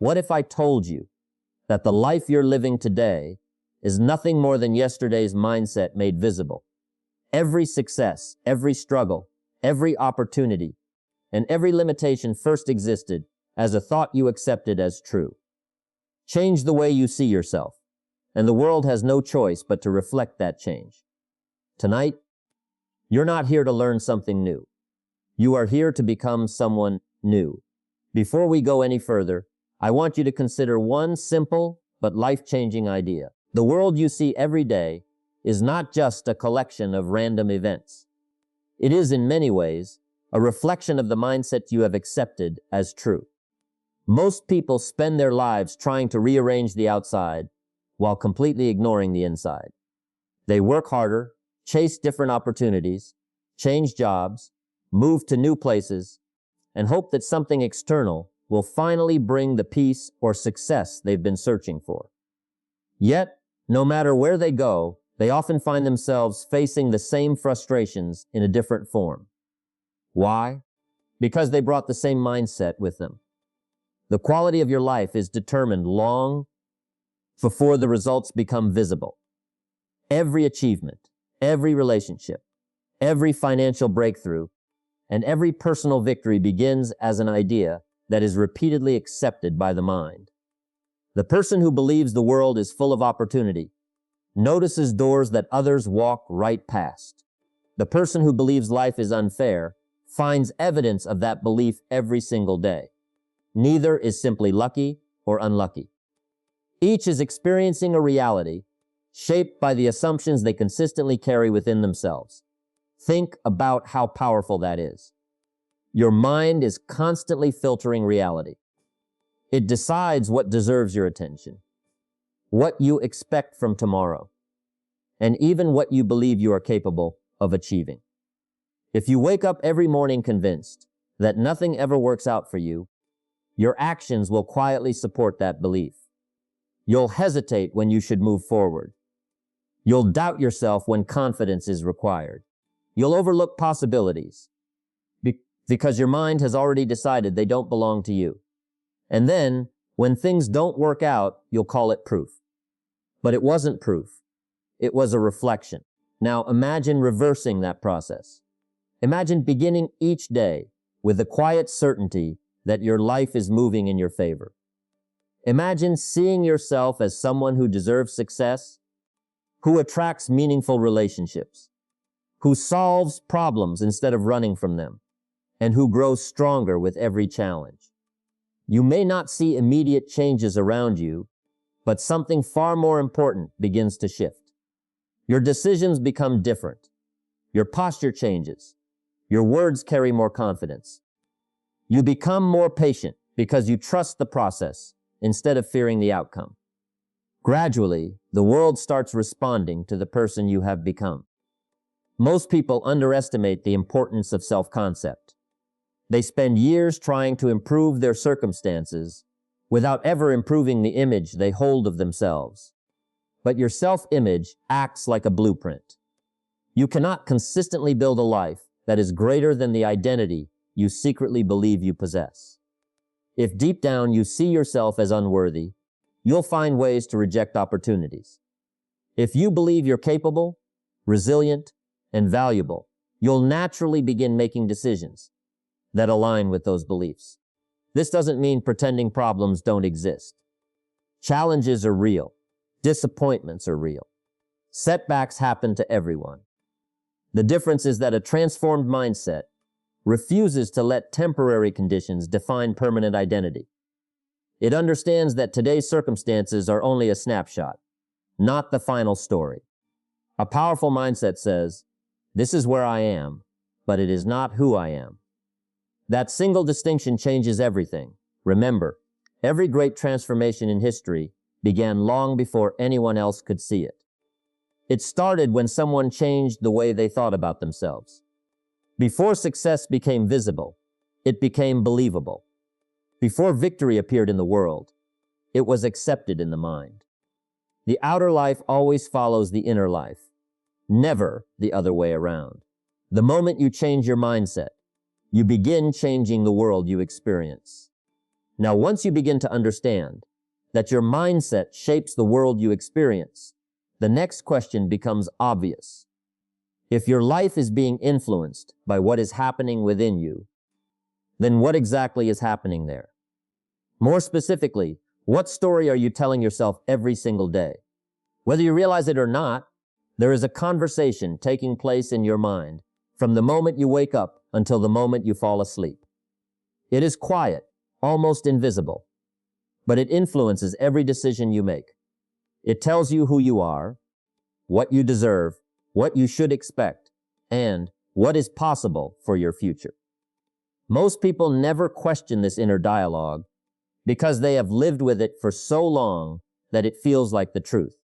What if I told you that the life you're living today is nothing more than yesterday's mindset made visible? Every success, every struggle, every opportunity, and every limitation first existed as a thought you accepted as true. Change the way you see yourself, and the world has no choice but to reflect that change. Tonight, you're not here to learn something new. You are here to become someone new. Before we go any further, I want you to consider one simple but life-changing idea. The world you see every day is not just a collection of random events. It is, in many ways, a reflection of the mindset you have accepted as true. Most people spend their lives trying to rearrange the outside while completely ignoring the inside. They work harder, chase different opportunities, change jobs, move to new places, and hope that something external will finally bring the peace or success they've been searching for. Yet, no matter where they go, they often find themselves facing the same frustrations in a different form. Why? Because they brought the same mindset with them. The quality of your life is determined long before the results become visible. Every achievement, every relationship, every financial breakthrough, and every personal victory begins as an idea that is repeatedly accepted by the mind. The person who believes the world is full of opportunity notices doors that others walk right past. The person who believes life is unfair finds evidence of that belief every single day. Neither is simply lucky or unlucky. Each is experiencing a reality shaped by the assumptions they consistently carry within themselves. Think about how powerful that is. Your mind is constantly filtering reality. It decides what deserves your attention, what you expect from tomorrow, and even what you believe you are capable of achieving. If you wake up every morning convinced that nothing ever works out for you, your actions will quietly support that belief. You'll hesitate when you should move forward. You'll doubt yourself when confidence is required. You'll overlook possibilities because your mind has already decided they don't belong to you. And then, when things don't work out, you'll call it proof. But it wasn't proof. It was a reflection. Now imagine reversing that process. Imagine beginning each day with the quiet certainty that your life is moving in your favor. Imagine seeing yourself as someone who deserves success, who attracts meaningful relationships, who solves problems instead of running from them, and who grows stronger with every challenge. You may not see immediate changes around you, but something far more important begins to shift. Your decisions become different. Your posture changes. Your words carry more confidence. You become more patient because you trust the process instead of fearing the outcome. Gradually, the world starts responding to the person you have become. Most people underestimate the importance of self-concept. They spend years trying to improve their circumstances without ever improving the image they hold of themselves. But your self-image acts like a blueprint. You cannot consistently build a life that is greater than the identity you secretly believe you possess. If deep down you see yourself as unworthy, you'll find ways to reject opportunities. If you believe you're capable, resilient, and valuable, you'll naturally begin making decisions that align with those beliefs. This doesn't mean pretending problems don't exist. Challenges are real. Disappointments are real. Setbacks happen to everyone. The difference is that a transformed mindset refuses to let temporary conditions define permanent identity. It understands that today's circumstances are only a snapshot, not the final story. A powerful mindset says, "This is where I am, but it is not who I am." That single distinction changes everything. Remember, every great transformation in history began long before anyone else could see it. It started when someone changed the way they thought about themselves. Before success became visible, it became believable. Before victory appeared in the world, it was accepted in the mind. The outer life always follows the inner life, never the other way around. The moment you change your mindset, you begin changing the world you experience. Now, once you begin to understand that your mindset shapes the world you experience, the next question becomes obvious. If your life is being influenced by what is happening within you, then what exactly is happening there? More specifically, what story are you telling yourself every single day? Whether you realize it or not, there is a conversation taking place in your mind from the moment you wake up until the moment you fall asleep. It is quiet, almost invisible, but it influences every decision you make. It tells you who you are, what you deserve, what you should expect, and what is possible for your future. Most people never question this inner dialogue because they have lived with it for so long that it feels like the truth.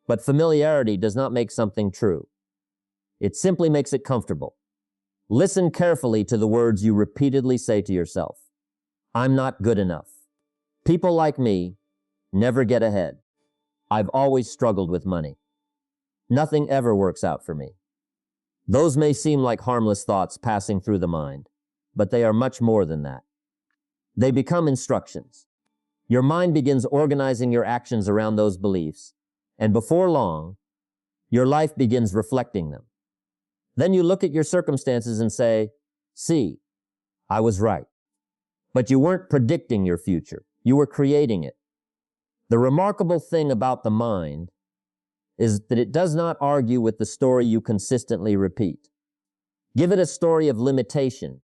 But familiarity does not make something true. It simply makes it comfortable. Listen carefully to the words you repeatedly say to yourself. I'm not good enough. People like me never get ahead. I've always struggled with money. Nothing ever works out for me. Those may seem like harmless thoughts passing through the mind, but they are much more than that. They become instructions. Your mind begins organizing your actions around those beliefs, and before long, your life begins reflecting them. Then you look at your circumstances and say, see, I was right. But you weren't predicting your future. You were creating it. The remarkable thing about the mind is that it does not argue with the story you consistently repeat. Give it a story of limitation,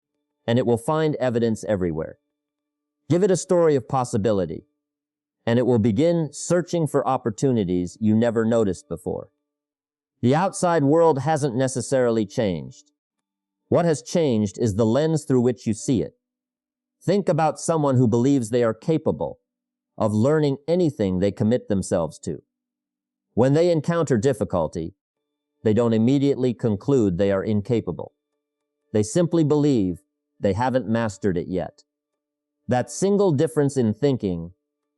and it will find evidence everywhere. Give it a story of possibility, and it will begin searching for opportunities you never noticed before. The outside world hasn't necessarily changed. What has changed is the lens through which you see it. Think about someone who believes they are capable of learning anything they commit themselves to. When they encounter difficulty, they don't immediately conclude they are incapable. They simply believe they haven't mastered it yet. That single difference in thinking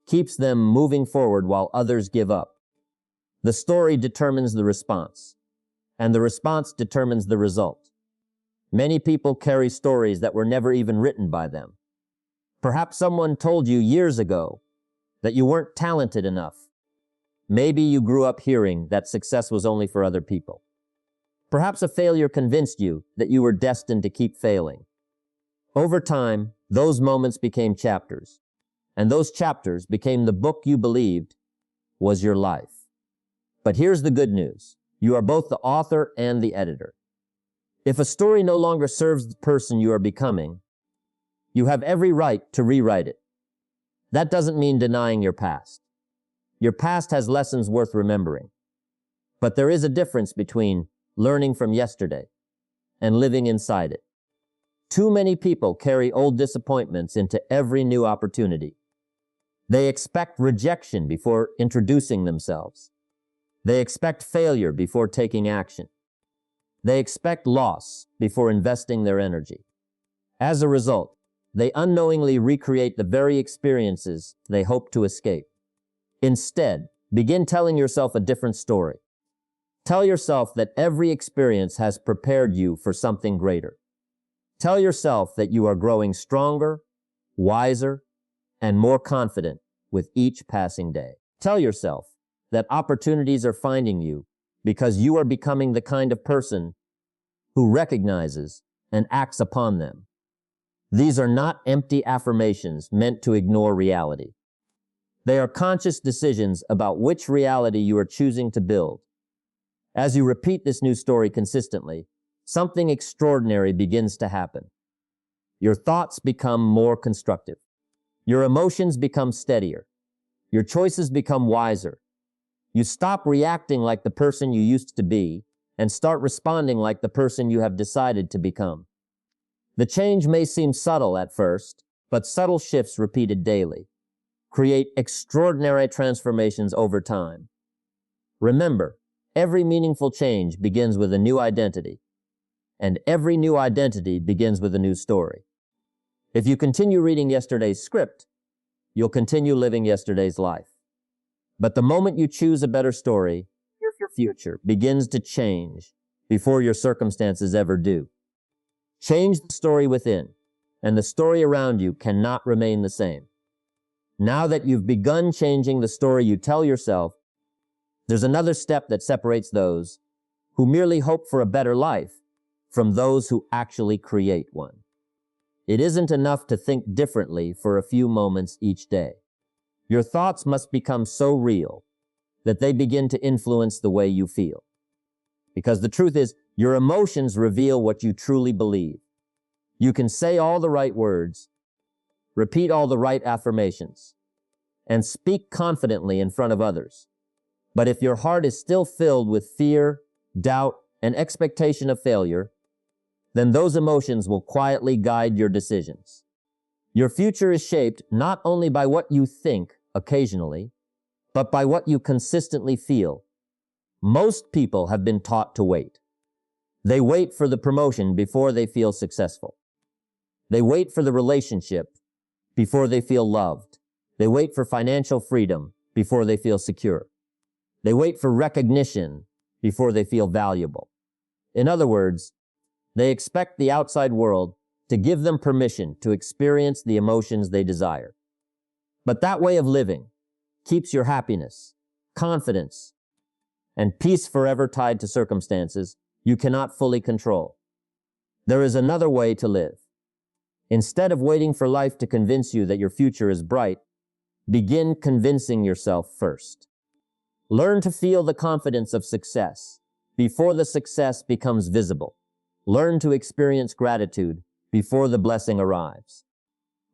keeps them moving forward while others give up. The story determines the response, and the response determines the result. Many people carry stories that were never even written by them. Perhaps someone told you years ago that you weren't talented enough. Maybe you grew up hearing that success was only for other people. Perhaps a failure convinced you that you were destined to keep failing. Over time, those moments became chapters, and those chapters became the book you believed was your life. But here's the good news. You are both the author and the editor. If a story no longer serves the person you are becoming, you have every right to rewrite it. That doesn't mean denying your past. Your past has lessons worth remembering. But there is a difference between learning from yesterday and living inside it. Too many people carry old disappointments into every new opportunity. They expect rejection before introducing themselves. They expect failure before taking action. They expect loss before investing their energy. As a result, they unknowingly recreate the very experiences they hope to escape. Instead, begin telling yourself a different story. Tell yourself that every experience has prepared you for something greater. Tell yourself that you are growing stronger, wiser, and more confident with each passing day. Tell yourself that opportunities are finding you because you are becoming the kind of person who recognizes and acts upon them. These are not empty affirmations meant to ignore reality. They are conscious decisions about which reality you are choosing to build. As you repeat this new story consistently, something extraordinary begins to happen. Your thoughts become more constructive. Your emotions become steadier. Your choices become wiser. You stop reacting like the person you used to be and start responding like the person you have decided to become. The change may seem subtle at first, but subtle shifts repeated daily create extraordinary transformations over time. Remember, every meaningful change begins with a new identity, and every new identity begins with a new story. If you continue reading yesterday's script, you'll continue living yesterday's life. But the moment you choose a better story, your future begins to change before your circumstances ever do. Change the story within, and the story around you cannot remain the same. Now that you've begun changing the story you tell yourself, there's another step that separates those who merely hope for a better life from those who actually create one. It isn't enough to think differently for a few moments each day. Your thoughts must become so real that they begin to influence the way you feel. Because the truth is, your emotions reveal what you truly believe. You can say all the right words, repeat all the right affirmations, and speak confidently in front of others. But if your heart is still filled with fear, doubt, and expectation of failure, then those emotions will quietly guide your decisions. Your future is shaped not only by what you think occasionally, but by what you consistently feel. Most people have been taught to wait. They wait for the promotion before they feel successful. They wait for the relationship before they feel loved. They wait for financial freedom before they feel secure. They wait for recognition before they feel valuable. In other words, they expect the outside world to give them permission to experience the emotions they desire. But that way of living keeps your happiness, confidence, and peace forever tied to circumstances you cannot fully control. There is another way to live. Instead of waiting for life to convince you that your future is bright, begin convincing yourself first. Learn to feel the confidence of success before the success becomes visible. Learn to experience gratitude before the blessing arrives.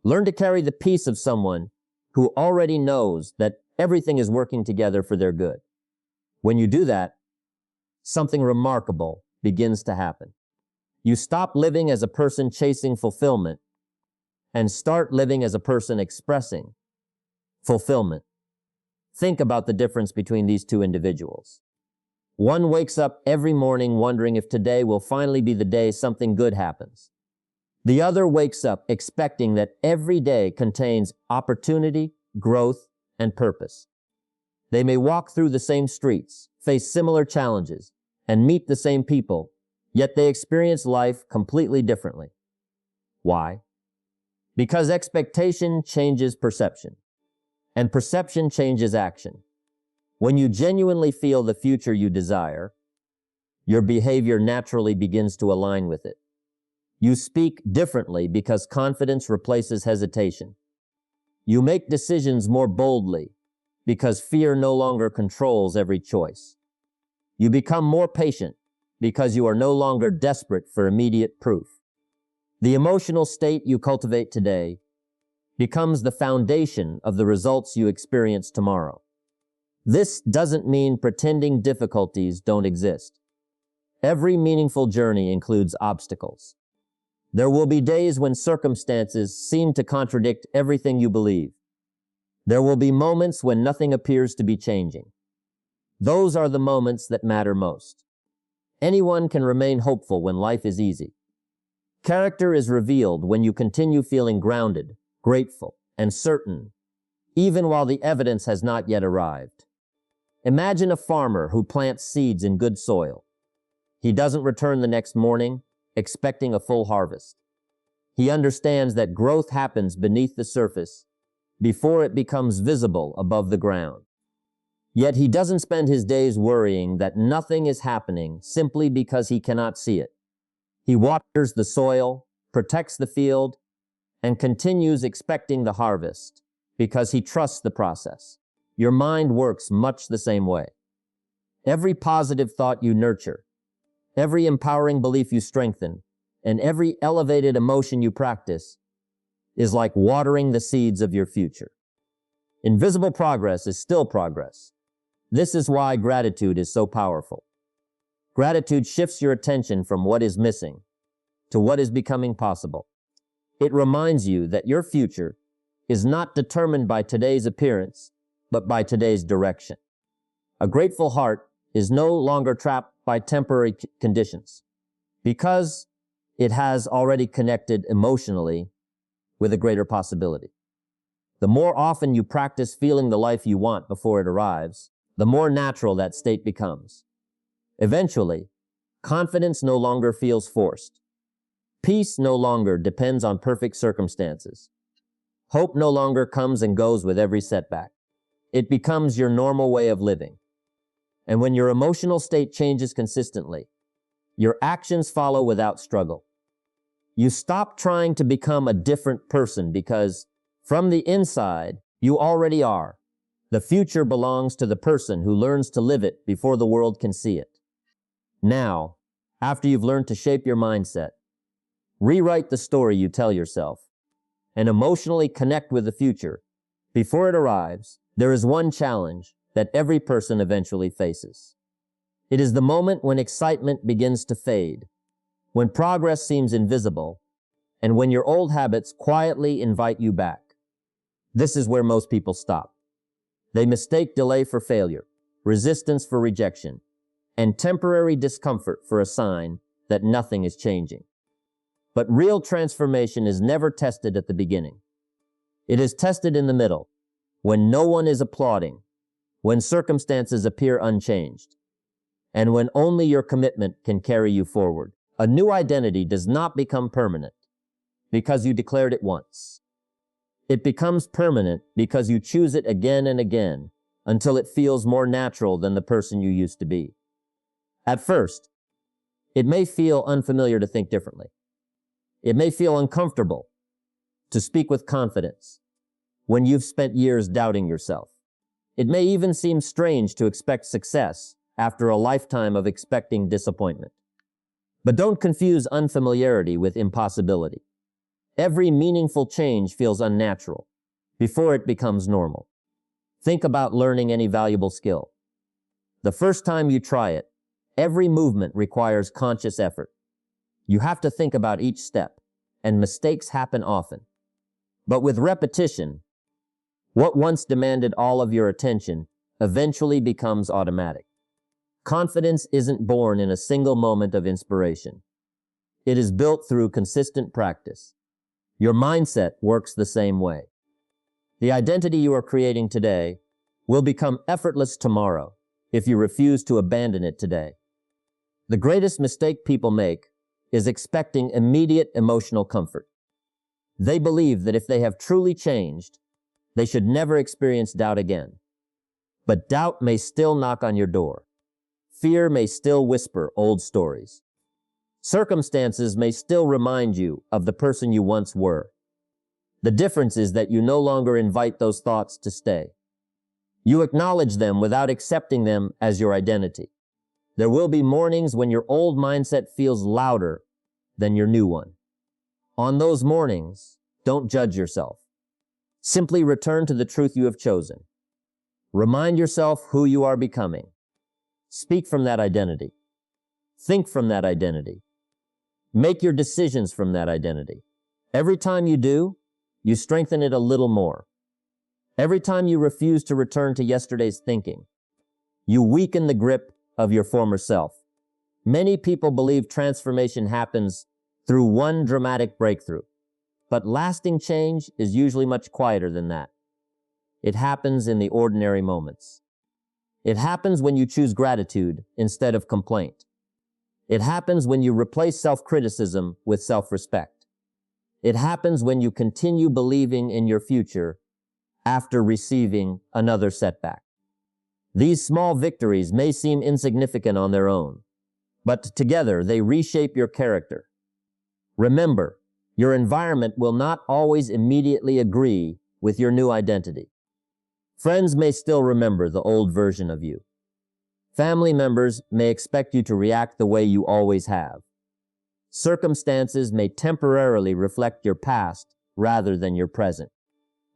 Learn to carry the peace of someone who already knows that everything is working together for their good. When you do that, something remarkable begins to happen. You stop living as a person chasing fulfillment and start living as a person expressing fulfillment. Think about the difference between these two individuals. One wakes up every morning wondering if today will finally be the day something good happens. The other wakes up expecting that every day contains opportunity, growth, and purpose. They may walk through the same streets, face similar challenges, and meet the same people, yet they experience life completely differently. Why? Because expectation changes perception, and perception changes action. When you genuinely feel the future you desire, your behavior naturally begins to align with it. You speak differently because confidence replaces hesitation. You make decisions more boldly because fear no longer controls every choice. You become more patient because you are no longer desperate for immediate proof. The emotional state you cultivate today becomes the foundation of the results you experience tomorrow. This doesn't mean pretending difficulties don't exist. Every meaningful journey includes obstacles. There will be days when circumstances seem to contradict everything you believe. There will be moments when nothing appears to be changing. Those are the moments that matter most. Anyone can remain hopeful when life is easy. Character is revealed when you continue feeling grounded, grateful, and certain, even while the evidence has not yet arrived. Imagine a farmer who plants seeds in good soil. He doesn't return the next morning expecting a full harvest. He understands that growth happens beneath the surface before it becomes visible above the ground. Yet he doesn't spend his days worrying that nothing is happening simply because he cannot see it. He waters the soil, protects the field, and continues expecting the harvest because he trusts the process. Your mind works much the same way. Every positive thought you nurture, every empowering belief you strengthen, and every elevated emotion you practice is like watering the seeds of your future. Invisible progress is still progress. This is why gratitude is so powerful. Gratitude shifts your attention from what is missing to what is becoming possible. It reminds you that your future is not determined by today's appearance, but by today's direction. A grateful heart is no longer trapped by temporary conditions because it has already connected emotionally with a greater possibility. The more often you practice feeling the life you want before it arrives, the more natural that state becomes. Eventually, confidence no longer feels forced. Peace no longer depends on perfect circumstances. Hope no longer comes and goes with every setback. It becomes your normal way of living. And when your emotional state changes consistently, your actions follow without struggle. You stop trying to become a different person because from the inside, you already are. The future belongs to the person who learns to live it before the world can see it. Now, after you've learned to shape your mindset, rewrite the story you tell yourself, and emotionally connect with the future. Before it arrives, there is one challenge that every person eventually faces. It is the moment when excitement begins to fade, when progress seems invisible, and when your old habits quietly invite you back. This is where most people stop. They mistake delay for failure, resistance for rejection, and temporary discomfort for a sign that nothing is changing. But real transformation is never tested at the beginning. It is tested in the middle, when no one is applauding, when circumstances appear unchanged, and when only your commitment can carry you forward. A new identity does not become permanent because you declared it once. It becomes permanent because you choose it again and again until it feels more natural than the person you used to be. At first, it may feel unfamiliar to think differently. It may feel uncomfortable to speak with confidence when you've spent years doubting yourself. It may even seem strange to expect success after a lifetime of expecting disappointment. But don't confuse unfamiliarity with impossibility. Every meaningful change feels unnatural before it becomes normal. Think about learning any valuable skill. The first time you try it, every movement requires conscious effort. You have to think about each step, and mistakes happen often. But with repetition, what once demanded all of your attention eventually becomes automatic. Confidence isn't born in a single moment of inspiration. It is built through consistent practice. Your mindset works the same way. The identity you are creating today will become effortless tomorrow if you refuse to abandon it today. The greatest mistake people make is expecting immediate emotional comfort. They believe that if they have truly changed, they should never experience doubt again. But doubt may still knock on your door. Fear may still whisper old stories. Circumstances may still remind you of the person you once were. The difference is that you no longer invite those thoughts to stay. You acknowledge them without accepting them as your identity. There will be mornings when your old mindset feels louder than your new one. On those mornings, don't judge yourself. Simply return to the truth you have chosen. Remind yourself who you are becoming. Speak from that identity. Think from that identity. Make your decisions from that identity. Every time you do, you strengthen it a little more. Every time you refuse to return to yesterday's thinking, you weaken the grip of your former self. Many people believe transformation happens through one dramatic breakthrough, but lasting change is usually much quieter than that. It happens in the ordinary moments. It happens when you choose gratitude instead of complaint. It happens when you replace self-criticism with self-respect. It happens when you continue believing in your future after receiving another setback. These small victories may seem insignificant on their own, but together they reshape your character. Remember, your environment will not always immediately agree with your new identity. Friends may still remember the old version of you. Family members may expect you to react the way you always have. Circumstances may temporarily reflect your past rather than your present.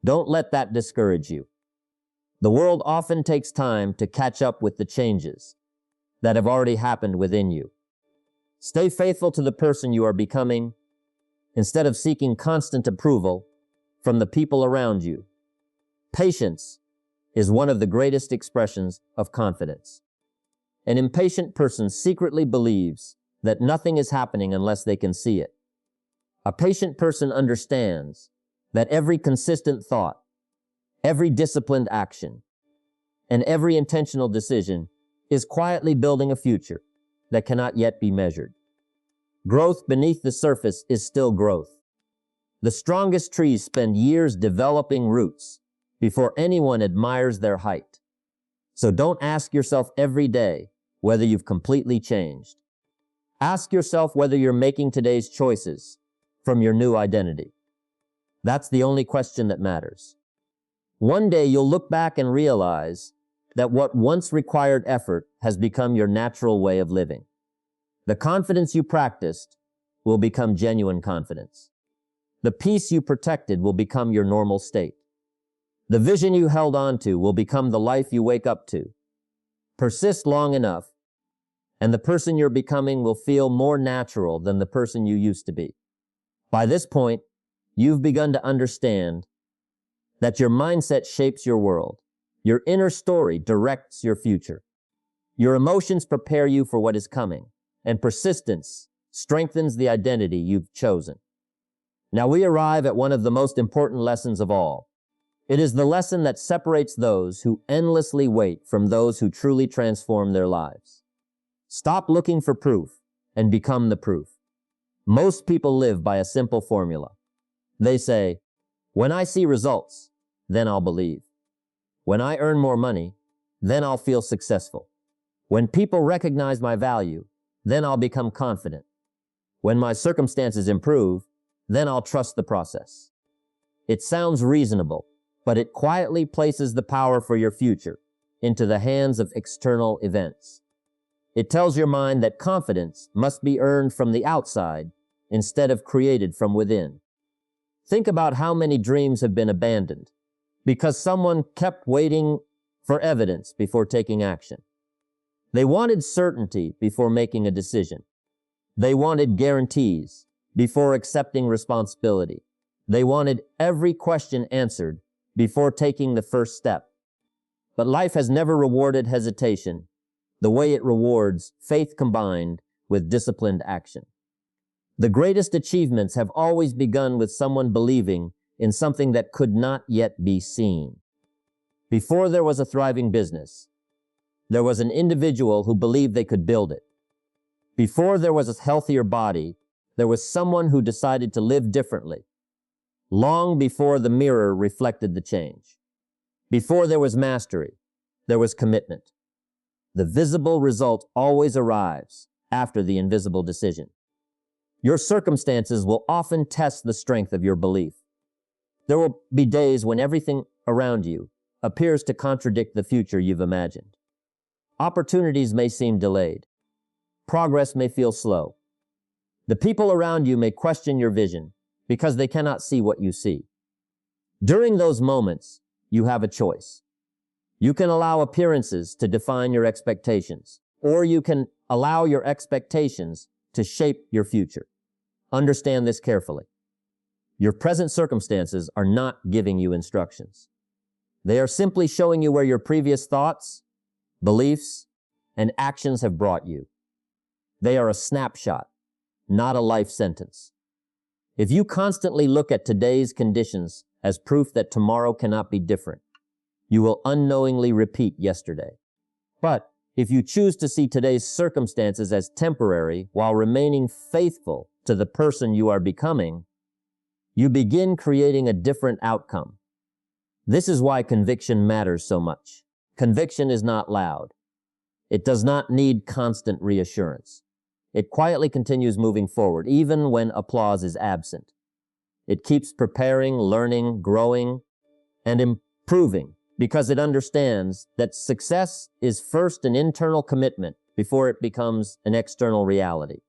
Don't let that discourage you. The world often takes time to catch up with the changes that have already happened within you. Stay faithful to the person you are becoming instead of seeking constant approval from the people around you. Patience is one of the greatest expressions of confidence. An impatient person secretly believes that nothing is happening unless they can see it. A patient person understands that every consistent thought, every disciplined action, and every intentional decision is quietly building a future that cannot yet be measured. Growth beneath the surface is still growth. The strongest trees spend years developing roots before anyone admires their height. So don't ask yourself every day whether you've completely changed. Ask yourself whether you're making today's choices from your new identity. That's the only question that matters. One day you'll look back and realize that what once required effort has become your natural way of living. The confidence you practiced will become genuine confidence. The peace you protected will become your normal state. The vision you held on to will become the life you wake up to. Persist long enough, and the person you're becoming will feel more natural than the person you used to be. By this point, you've begun to understand that your mindset shapes your world. Your inner story directs your future. Your emotions prepare you for what is coming, and persistence strengthens the identity you've chosen. Now we arrive at one of the most important lessons of all. It is the lesson that separates those who endlessly wait from those who truly transform their lives. Stop looking for proof and become the proof. Most people live by a simple formula. They say, when I see results, then I'll believe. When I earn more money, then I'll feel successful. When people recognize my value, then I'll become confident. When my circumstances improve, then I'll trust the process. It sounds reasonable, but it quietly places the power for your future into the hands of external events. It tells your mind that confidence must be earned from the outside instead of created from within. Think about how many dreams have been abandoned because someone kept waiting for evidence before taking action. They wanted certainty before making a decision. They wanted guarantees before accepting responsibility. They wanted every question answered before taking the first step. But life has never rewarded hesitation the way it rewards faith combined with disciplined action. The greatest achievements have always begun with someone believing in something that could not yet be seen. Before there was a thriving business, there was an individual who believed they could build it. Before there was a healthier body, there was someone who decided to live differently. Long before the mirror reflected the change. Before there was mastery, there was commitment. The visible result always arrives after the invisible decision. Your circumstances will often test the strength of your belief. There will be days when everything around you appears to contradict the future you've imagined. Opportunities may seem delayed. Progress may feel slow. The people around you may question your vision because they cannot see what you see. During those moments, you have a choice. You can allow appearances to define your expectations, or you can allow your expectations to shape your future. Understand this carefully. Your present circumstances are not giving you instructions. They are simply showing you where your previous thoughts, beliefs, and actions have brought you. They are a snapshot, not a life sentence. If you constantly look at today's conditions as proof that tomorrow cannot be different, you will unknowingly repeat yesterday. But if you choose to see today's circumstances as temporary while remaining faithful to the person you are becoming, you begin creating a different outcome. This is why conviction matters so much. Conviction is not loud. It does not need constant reassurance. It quietly continues moving forward, even when applause is absent. It keeps preparing, learning, growing, and improving because it understands that success is first an internal commitment before it becomes an external reality.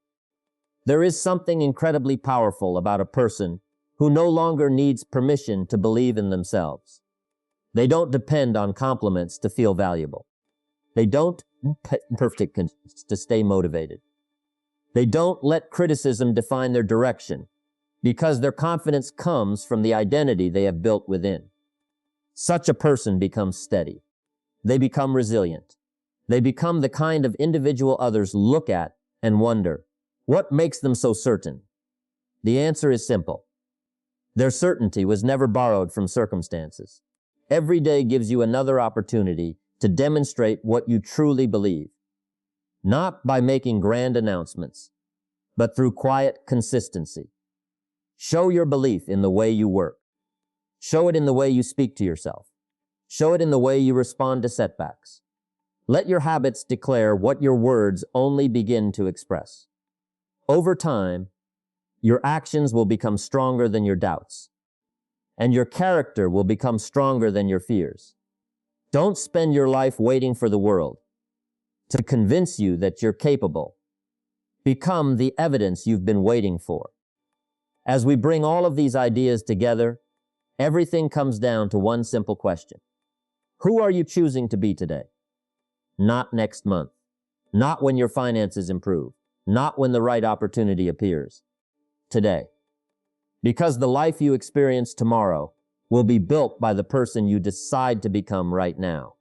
There is something incredibly powerful about a person who no longer needs permission to believe in themselves. They don't depend on compliments to feel valuable. They don't perfect to stay motivated. They don't let criticism define their direction because their confidence comes from the identity they have built within. Such a person becomes steady. They become resilient. They become the kind of individual others look at and wonder, what makes them so certain? The answer is simple. Their certainty was never borrowed from circumstances. Every day gives you another opportunity to demonstrate what you truly believe. Not by making grand announcements, but through quiet consistency. Show your belief in the way you work. Show it in the way you speak to yourself. Show it in the way you respond to setbacks. Let your habits declare what your words only begin to express. Over time, your actions will become stronger than your doubts, and your character will become stronger than your fears. Don't spend your life waiting for the world to convince you that you're capable. Become the evidence you've been waiting for. As we bring all of these ideas together, everything comes down to one simple question. Who are you choosing to be today? Not next month. Not when your finances improve. Not when the right opportunity appears. Today. Because the life you experience tomorrow will be built by the person you decide to become right now.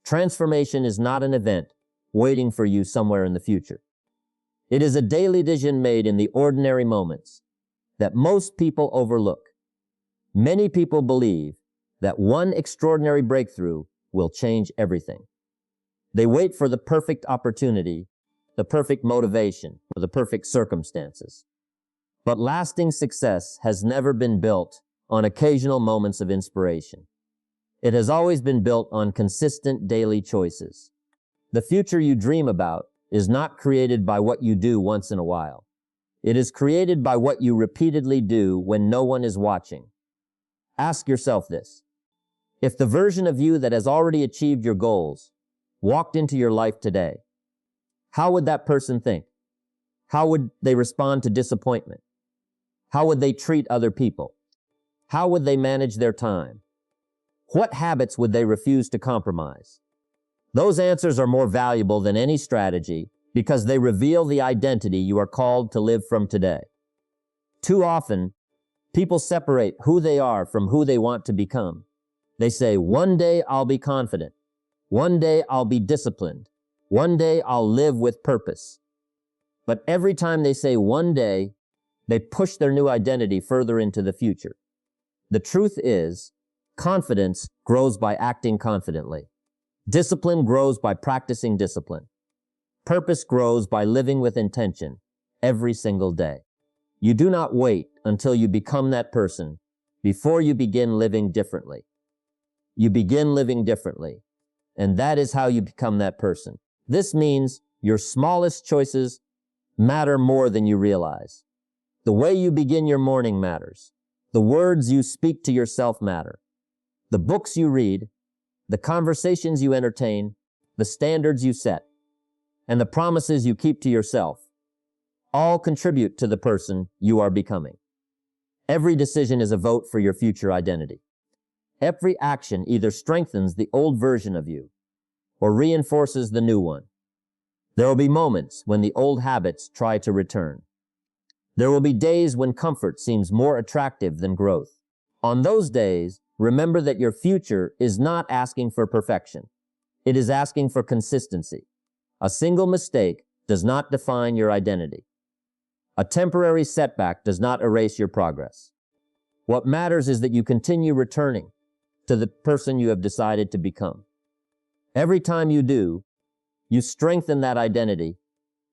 Transformation is not an event waiting for you somewhere in the future. It is a daily decision made in the ordinary moments that most people overlook. Many people believe that one extraordinary breakthrough will change everything. They wait for the perfect opportunity, the perfect motivation, or the perfect circumstances. But lasting success has never been built on occasional moments of inspiration. It has always been built on consistent daily choices. The future you dream about is not created by what you do once in a while. It is created by what you repeatedly do when no one is watching. Ask yourself this. If the version of you that has already achieved your goals walked into your life today, how would that person think? How would they respond to disappointment? How would they treat other people? How would they manage their time? What habits would they refuse to compromise? Those answers are more valuable than any strategy because they reveal the identity you are called to live from today. Too often, people separate who they are from who they want to become. They say, one day I'll be confident. One day I'll be disciplined. One day I'll live with purpose. But every time they say one day, they push their new identity further into the future. The truth is, confidence grows by acting confidently. Discipline grows by practicing discipline. Purpose grows by living with intention every single day. You do not wait until you become that person before you begin living differently. You begin living differently, and that is how you become that person. This means your smallest choices matter more than you realize. The way you begin your morning matters. The words you speak to yourself matter. The books you read, the conversations you entertain, the standards you set, and the promises you keep to yourself all contribute to the person you are becoming. Every decision is a vote for your future identity. Every action either strengthens the old version of you or reinforces the new one. There will be moments when the old habits try to return. There will be days when comfort seems more attractive than growth. On those days, remember that your future is not asking for perfection. It is asking for consistency. A single mistake does not define your identity. A temporary setback does not erase your progress. What matters is that you continue returning to the person you have decided to become. Every time you do, you strengthen that identity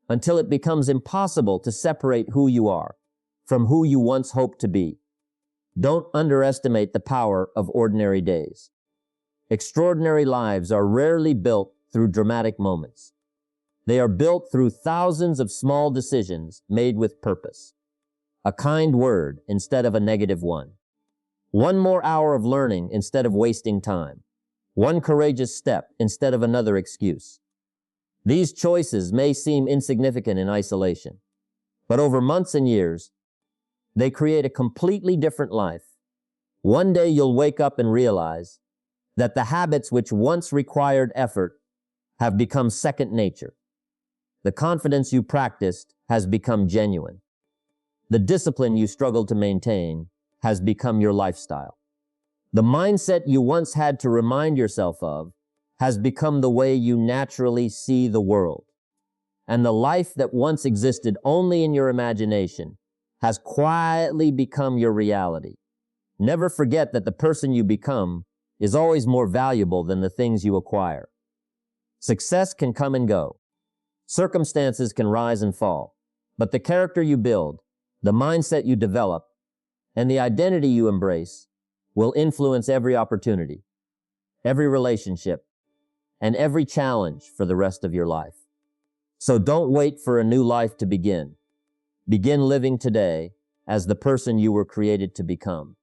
until it becomes impossible to separate who you are from who you once hoped to be. Don't underestimate the power of ordinary days. Extraordinary lives are rarely built through dramatic moments. They are built through thousands of small decisions made with purpose. A kind word instead of a negative one. One more hour of learning instead of wasting time. One courageous step instead of another excuse. These choices may seem insignificant in isolation, but over months and years, they create a completely different life. One day you'll wake up and realize that the habits which once required effort have become second nature. The confidence you practiced has become genuine. The discipline you struggled to maintain has become your lifestyle. The mindset you once had to remind yourself of has become the way you naturally see the world. And the life that once existed only in your imagination has quietly become your reality. Never forget that the person you become is always more valuable than the things you acquire. Success can come and go. Circumstances can rise and fall. But the character you build, the mindset you develop, And the identity you embrace will influence every opportunity, every relationship, and every challenge for the rest of your life. So don't wait for a new life to begin. Begin living today as the person you were created to become.